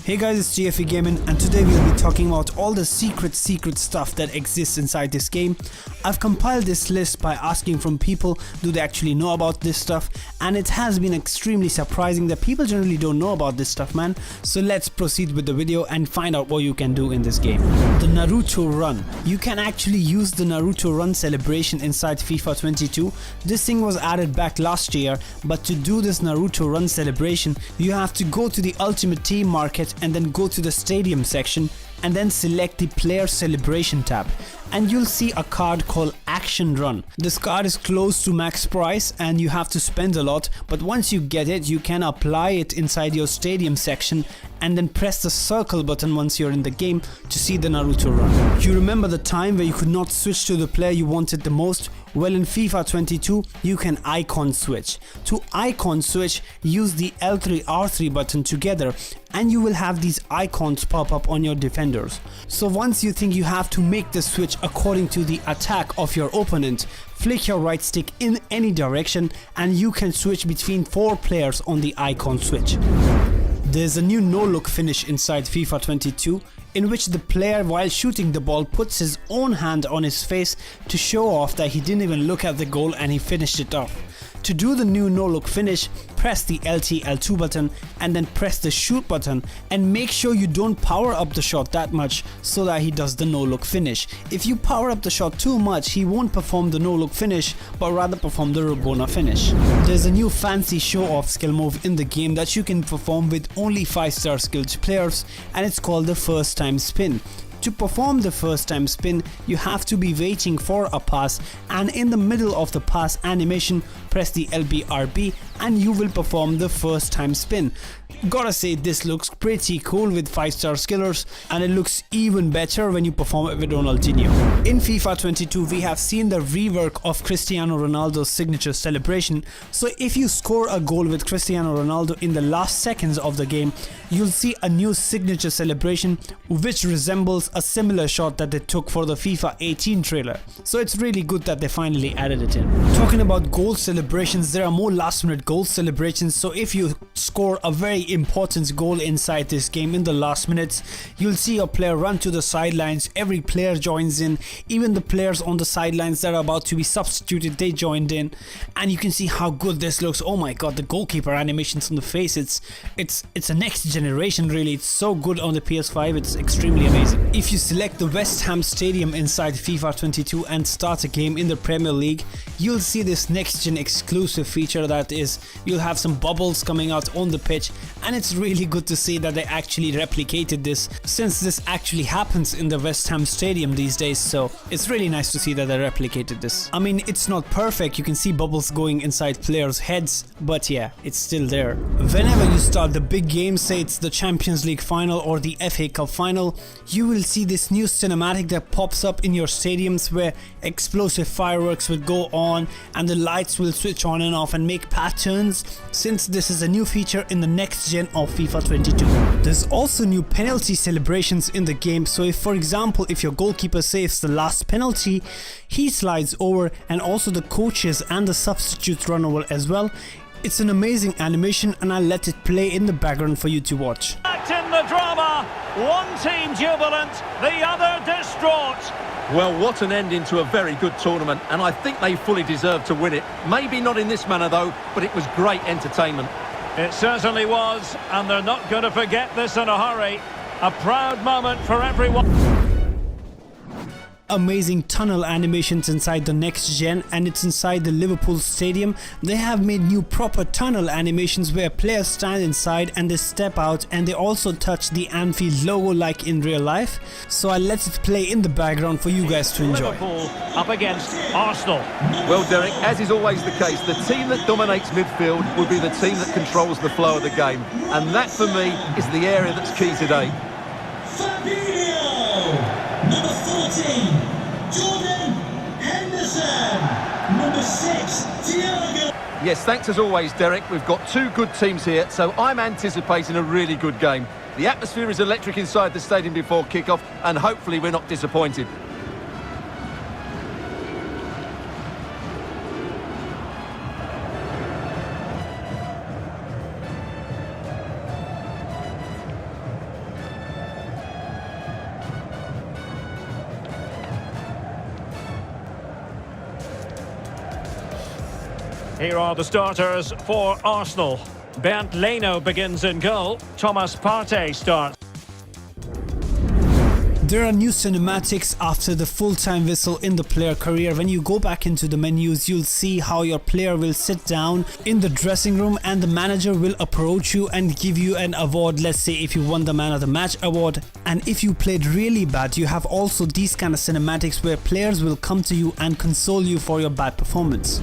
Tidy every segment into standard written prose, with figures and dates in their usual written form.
Hey guys, it's GFE Gaming, and today we'll be talking about all the secret stuff that exists inside this game. I've compiled this list by asking from people, do they actually know about this stuff, and it has been extremely surprising that people generally don't know about this stuff, man. So let's proceed with the video and find out what you can do in this game. The Naruto Run. You can actually use the Naruto Run celebration inside FIFA 22. This thing was added back last year, but to do this Naruto Run celebration, you have to go to the Ultimate Team market and then go to the stadium section and then select the player celebration tab, and you'll see a card called Action Run. This card is close to max price and you have to spend a lot, but once you get it, you can apply it inside your stadium section and then press the circle button once you're in the game to see the Naruto Run. You remember the time where you could not switch to the player you wanted the most? Well, in FIFA 22 you can icon switch. To icon switch, use the L3 R3 button together and you will have these icons pop up on your defenders. So once you think you have to make the switch according to the attack of your opponent, flick your right stick in any direction and you can switch between 4 players on the icon switch. There's a new no-look finish inside FIFA 22 in which the player, while shooting the ball, puts his own hand on his face to show off that he didn't even look at the goal and he finished it off. To do the new no-look finish, press the LT L2 button and then press the shoot button, and make sure you don't power up the shot that much so that he does the no-look finish. If you power up the shot too much, he won't perform the no-look finish but rather perform the Rabona finish. There's a new fancy show-off skill move in the game that you can perform with only 5-star skilled players, and it's called the first time spin. To perform the first time spin, you have to be waiting for a pass, and in the middle of the pass animation, press the LBRB and you will perform the first time spin. Gotta say, this looks pretty cool with 5-star skillers, and it looks even better when you perform it with Ronaldinho. In FIFA 22 we have seen the rework of Cristiano Ronaldo's signature celebration, so if you score a goal with Cristiano Ronaldo in the last seconds of the game, you'll see a new signature celebration which resembles a similar shot that they took for the FIFA 18 trailer. So it's really good that they finally added it in. Talking about goal celebrations, there are more last minute goal celebrations, so if you score a very important goal inside this game in the last minutes, you'll see a player run to the sidelines, every player joins in, even the players on the sidelines that are about to be substituted, they joined in, and you can see how good this looks. Oh my god, the goalkeeper animations on the face, it's a next generation really. It's so good on the PS5, it's extremely amazing. If you select the West Ham Stadium inside FIFA 22 and start a game in the Premier League, you'll see this next gen exclusive feature, that is, you'll have some bubbles coming out on the pitch, and it's really good to see that they actually replicated this, since this actually happens in the West Ham Stadium these days, so it's really nice to see that they replicated this. I mean, it's not perfect, you can see bubbles going inside players' heads, but yeah, it's still there. Whenever you start the big game, say it's the Champions League final or the FA Cup final, you will see this new cinematic that pops up in your stadiums where explosive fireworks will go on and the lights will switch on and off and make patterns, since this is a new feature in the next gen of FIFA 22. There's also new penalty celebrations in the game, so if, for example, if your goalkeeper saves the last penalty, he slides over, and also the coaches and the substitutes run over as well. It's an amazing animation, and I'll let it play in the background for you to watch. Act in the drama, one team jubilant, the other distraught. Well, what an ending to a very good tournament, and I think they fully deserve to win it. Maybe not in this manner though, but it was great entertainment. It certainly was, and they're not going to forget this in a hurry. A proud moment for everyone. Amazing tunnel animations inside the next gen, and it's inside the Liverpool stadium. They have made new proper tunnel animations where players stand inside and they step out, and they also touch the Anfield logo like in real life. So I'll let it play in the background for you guys to enjoy. Liverpool up against Arsenal. Well, Derek, as is always the case, the team that dominates midfield will be the team that controls the flow of the game, and that for me is the area that's key today. Number 14, Jordan Henderson. Number 6, Thiago. Yes, thanks as always, Derek. We've got two good teams here, so I'm anticipating a really good game. The atmosphere is electric inside the stadium before kick-off, and hopefully we're not disappointed. Here are the starters for Arsenal. Bernd Leno begins in goal. Thomas Partey starts. There are new cinematics after the full-time whistle in the player career. When you go back into the menus, you'll see how your player will sit down in the dressing room and the manager will approach you and give you an award. Let's say if you won the man of the match award, and if you played really bad, you have also these kind of cinematics where players will come to you and console you for your bad performance.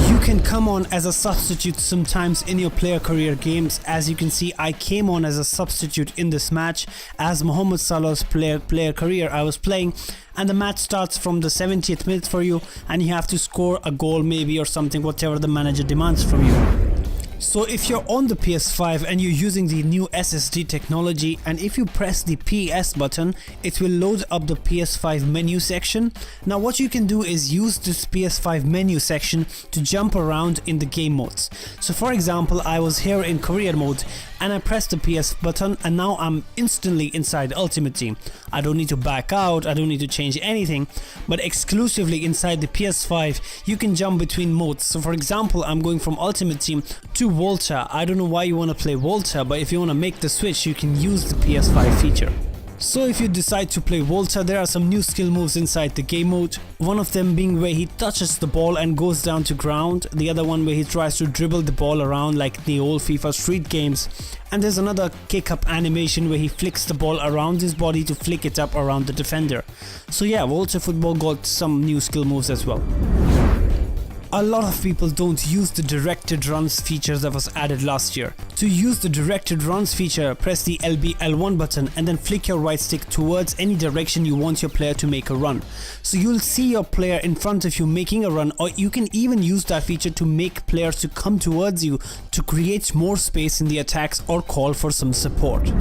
You can come on as a substitute sometimes in your player career games. As you can see, I came on as a substitute in this match as Mohamed Salah's player career I was playing, and the match starts from the 70th minute for you, and you have to score a goal maybe or something, whatever the manager demands from you. So if you're on the PS5 and you're using the new SSD technology, and if you press the PS button, it will load up the PS5 menu section. Now what you can do is use this PS5 menu section to jump around in the game modes. So for example, I was here in career mode and I pressed the PS button, and now I'm instantly inside Ultimate Team. I don't need to back out, I don't need to change anything, but exclusively inside the PS5 you can jump between modes. So for example, I'm going from Ultimate Team to Volta. I don't know why you want to play Volta, but if you want to make the switch, you can use the PS5 feature. So if you decide to play Volta, there are some new skill moves inside the game mode. One of them being where he touches the ball and goes down to ground. The other one where he tries to dribble the ball around like the old FIFA Street games. And there's another kick up animation where he flicks the ball around his body to flick it up around the defender. So yeah, Volta Football got some new skill moves as well. A lot of people don't use the directed runs feature that was added last year. To use the directed runs feature, press the L1 button and then flick your right stick towards any direction you want your player to make a run. So you'll see your player in front of you making a run, or you can even use that feature to make players to come towards you to create more space in the attacks or call for some support.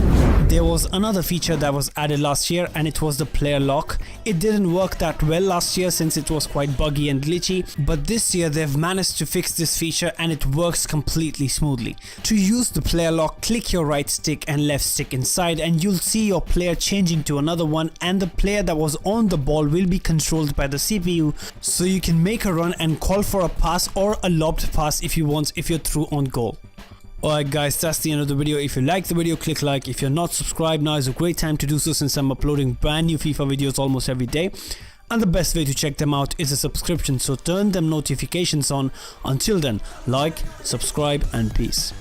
There was another feature that was added last year, and it was the player lock. It didn't work that well last year since it was quite buggy and glitchy, but this year they've managed to fix this feature and it works completely smoothly. To use the player lock, click your right stick and left stick inside and you'll see your player changing to another one, and the player that was on the ball will be controlled by the CPU, so you can make a run and call for a pass or a lobbed pass if you want, if you're through on goal. Alright guys, that's the end of the video. If you like the video, click like. If you're not subscribed, now is a great time to do so since I'm uploading brand new FIFA videos almost every day. And the best way to check them out is a subscription, so turn them notifications on. Until then, like, subscribe and peace.